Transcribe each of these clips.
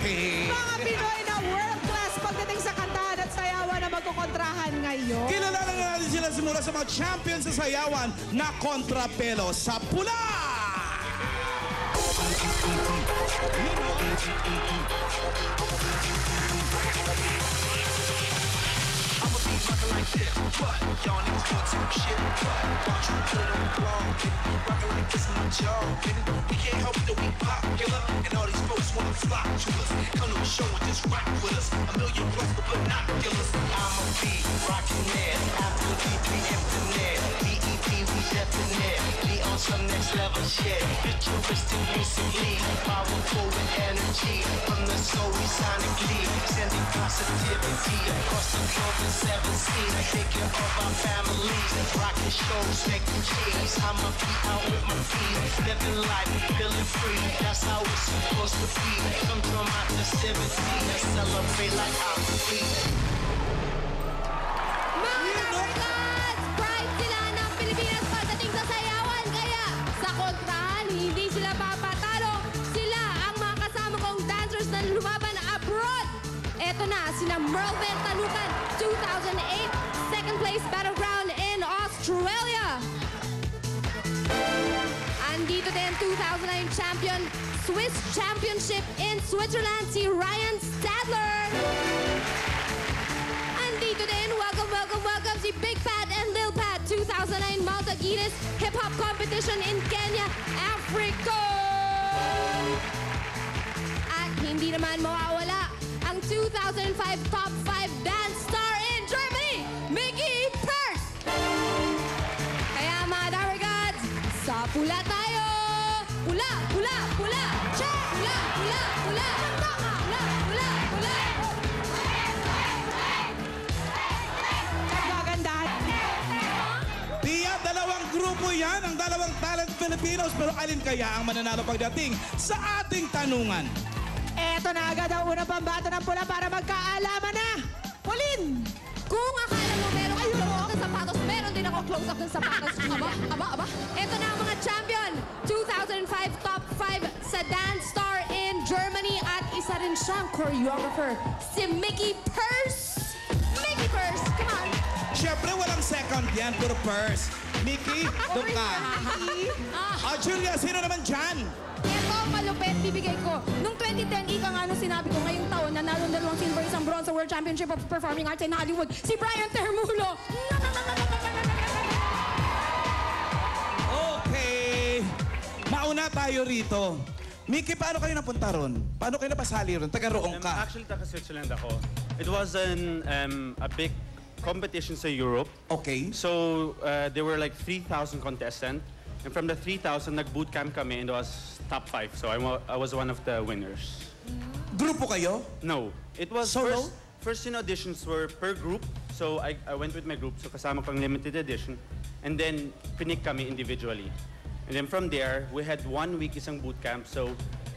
Okay. Mga Pinoy na world-class pagdating sa kantahan at sayawan na magkukontrahan ngayon. Kilala na natin sila simula sa mga champions sa sayawan na kontrapelo sa pula! I'ma be rockin' like this, what? Y'all niggas doing some shit, what? Why you put it on the wall, nigga? Rockin' like this is my job, nigga. We can't help it that we popular, and all these folks wanna flock to us. Come to the show and just rock with us. A million plus the binoculars. I'ma be rockin' it after DP Infinite. DEP, we definite. Be on some next level shit. Futuristic recently, powerful with energy. From the soul we sonically sending positivity across the globe in 7 seas. Taking off our families, rocking shows, making cheese. I'ma be out with my feet, living life, feeling free. That's how it's supposed to be. Come to my festivity and celebrate like I'm free. Mga Dabarkads! Pride sila ng Pilipinas pagdating sa sayawan. Kaya sa kontrahan, hindi sila papatalo. Sila ang mga kasama kong dancers na lumaban abroad. Eto na, sina Merlvin Talukan, 2008, second place battleground in Australia. Andito din 2009 champion, Swiss Championship in Switzerland, si Ryan Stadler. Andito din, welcome si Big Pat and Lil Pat, 2009 Malta Guinness Hip Hop Competition in Kenya, Africa. At hindi naman mawawala ang 2005 Top 5 Dance Star in Germany, Mickey Purse. Kaya mga Dabarkads, sa pula tayo! Pula, pula, pula! Check! Pula, pula, pula! Tama! Pula, pula, pula! Nagagandahan. Tia, dalawang grupo yan, ang dalawang talent Filipinos. Pero alin kaya ang mananalo pagdating sa ating tanungan? Eto na agad ang unang pambato ng pula para magkaalaman na. Pauline! Kung akala mo meron kang close-up ng sapatos, meron din ako close-up ng sapatos. Aba. Ito na ang mga champion. 2005 Top 5 sa Dance Star in Germany at isa rin siyang choreographer, si Mickey Purse. Mickey Purse, come on. Siyempre, walang second yan, puro purse. Mickey, doon ka. Julia, sino naman dyan? Ito, malupit, bibigay ko. Nung 2010, ika nga nung sinabi ko ngayong taon, nanalo ng 2 silver, 1 bronze sa World Championship of Performing Arts in Hollywood, si Brian Termulo. Okay. Mauna tayo rito. Mickey, paano kayo napunta ron? Paano kayo napasali ron? Taga-roong ka. Actually, taga-Switzerland ako. It was a big competition sa Europe. Okay. So, there were like 3,000 contestants. And from the 3,000, nag-bootcamp kami and it was top 5. So, I was one of the winners. Grupo kayo? No. It was Solo? first in auditions were per group. So, I went with my group. So, kasama pang limited edition. And then, pinik kami individually. And then from there, we had 1 week isang bootcamp. So,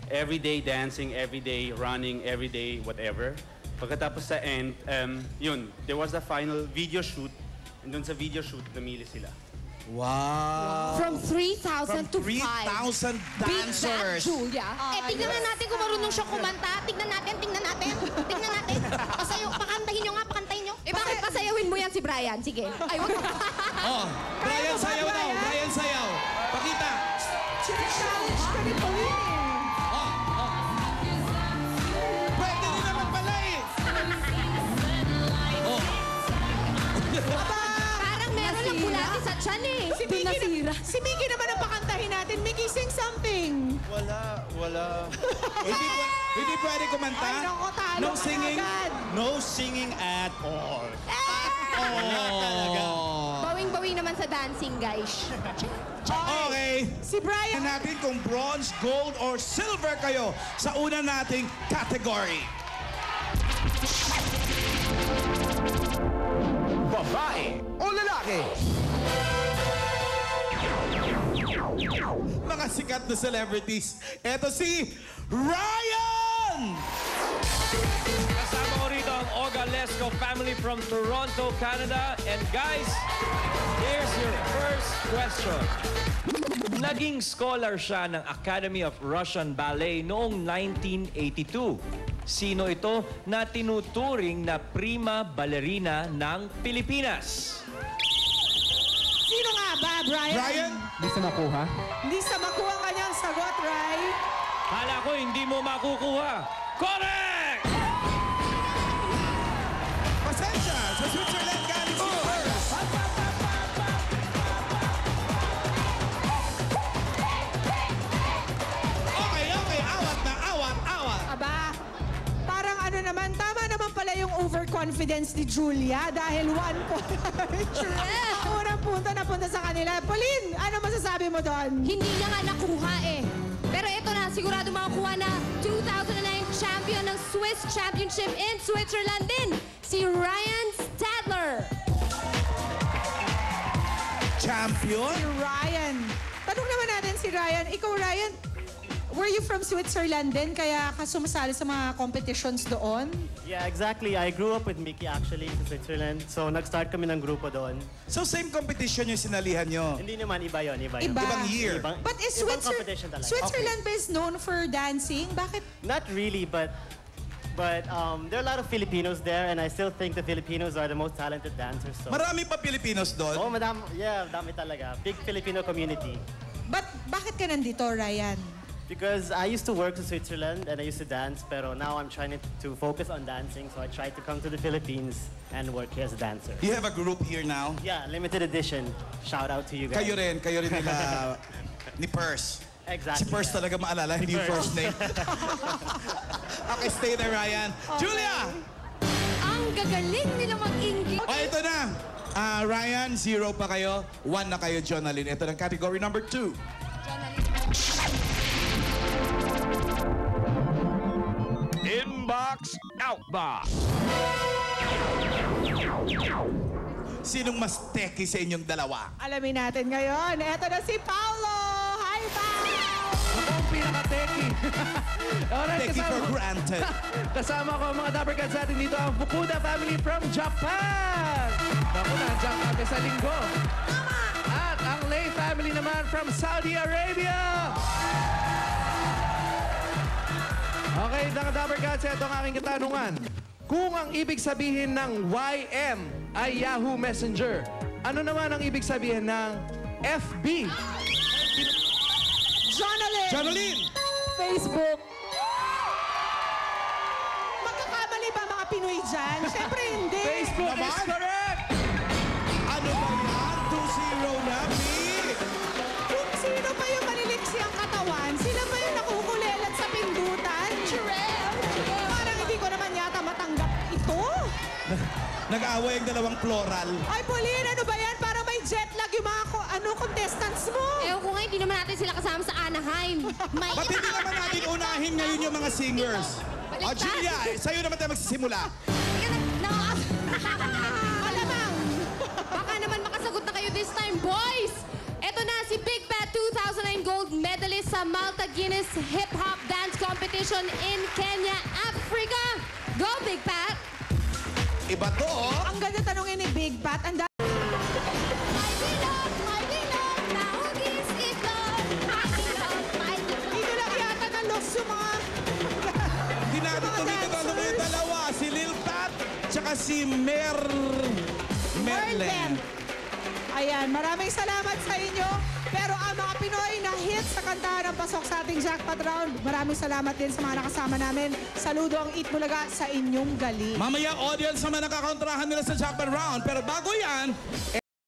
every day dancing, every day running, every day whatever. Pagkatapos sa end, yun, there was a final video shoot. And dun sa video shoot, namili sila. Wow. From 3,000 to 5. 3,000 dancers. Julia. Tignan na natin kung marunong siyang kumanta. Tignan natin. Pakantahin nyo nga, pakantahin nyo. Bakit pasayawin mo yan si Brian? Sige. Ay, wag. Oh, Brian, sayaw daw. Brian, sayaw. Pakita. Challenge ka ni Pauline. Pwede rin naman pala eh. Oh. Parang meron lang bulati sa tiyan eh. Si Mickey naman ang pakantahin natin. Mickey, sing something. Wala. Hindi pwede kumanta? Ay, naku, talo No ka singing? agad. No singing at all. Bawing-bawi naman sa dancing, guys. Okay. Si Brian. Natin kung bronze, gold, or silver kayo sa una nating category. Babae o lalaki? Mga sikat na celebrities. Eto si Ryan! Kasama ko rito ang Ogalesco family from Toronto, Canada. And guys, here's your first question. Naging scholar siya ng Academy of Russian Ballet noong 1982. Sino ito na tinuturing na prima ballerina ng Pilipinas? Sino nga ba, Brian? Brian? Hindi sa makuha ang kanyang sagot, Ray. Kala ko hindi mo makukuha. Correct! Pasensya! Sa Switzerland galing si First. Okay. Awat. Aba, parang ano naman, tama naman pala yung overconfidence ni Julia dahil 1 point. Ang unang punto na punta sa kanila. Pauline, ano masasabi mo doon? Hindi niya nga nakuha eh. Pero ito na, sigurado makakuha na 2009 champion ng Swiss Championship in Switzerland din, si Ryan Stadler. Champion? Si Ryan. Tanong naman natin si Ryan. Ikaw, Ryan, were you from Switzerland din kaya ka sumasali sa mga competitions doon? Yeah, exactly. I grew up with Mickey actually in Switzerland. So, nag-start kami ng grupo doon. So same competition yung sinalihan nyo? Hindi naman, iba yun. Iba. Ibang year. But is ibang competition talaga. Switzerland ba is known for dancing? Bakit? Not really, but there are a lot of Filipinos there and I still think the Filipinos are the most talented dancers. So. Marami pa Pilipinos doon? Oh, madam. Yeah, dami talaga. Big Filipino community. But bakit ka nandito, Ryan? Because I used to work in Switzerland and I used to dance, pero now I'm trying to focus on dancing, so I tried to come to the Philippines and work here as a dancer. You have a group here now? Yeah, limited edition. Shout out to you guys. Kayo rin nila ni Purse. Si Exactly. Purse talaga maalala, hindi yung first name. Okay, stay there, Ryan. Julia! Ang gagaling nila mag-English. O, ito na. Ryan, 0 pa kayo. 1 na kayo, Jonalyn. Ito ng category number 2. Inbox, outbox. Sinong mas techy sa inyong dalawa? Alamin natin ngayon. Eto na si Paolo! Hi, Paolo! Ako ang pinaka-techy. Alright, Techy for granted. kasama ko ang mga Dapper Cats natin dito, ang Fukuda family from Japan. Naku, nandiyan kami sa linggo. At ang Lei family naman from Saudi Arabia. Okay, mga Dapper Cats, ito ang aking katanungan. Kung ang ibig sabihin ng YM ay Yahoo Messenger, ano naman ang ibig sabihin ng FB? Jonalyn! Facebook. Magkakamali ba mga Pinoy dyan? Siyempre hindi. Facebook is Naman? correct! Ano ba yan? 2-0 na, B! Kung sino pa yung maliliksi ang katawan, sila pa yung nakukulelat sa pindutan. Parang hindi ko naman yata matanggap ito. Nag-aaway ang dalawang floral. Ay, Pauline, ano ba yan? Parang may jet lag yung mga contestants mo. Ewan ko nga, hindi naman natin sila kasama sa Anaheim. May Ba't hindi naman natin unahin ngayon yung mga singers? O, Julia, sa'yo naman tayo magsisimula. Alamang! Baka naman makasagot na kayo this time, boys! Ito na si Big Pat, 2009 gold medalist sa Malta Guinness Hip Hop Dance Competition in Kenya, Africa. Go, Big Pat! Iba to, oh. Ang ganda tanongin ni Big Pat. Ang My bilog, naugis itlog. My bilog. dito lang yata na lost yung mga... Hindi natin Mga tumitigil dancers. yung dalawa. Si Lil Pat, tsaka si Merlen. Ayan, maraming salamat sa inyo. Pero ang mga Pinoy na hit sa kanta ng pasok sa ating jackpot round, maraming salamat din sa mga nakasama namin. Saludo ang Eat Bulaga sa inyong galing. Mamaya audience naman nakakontrahan nila sa jackpot round. Pero bago yan,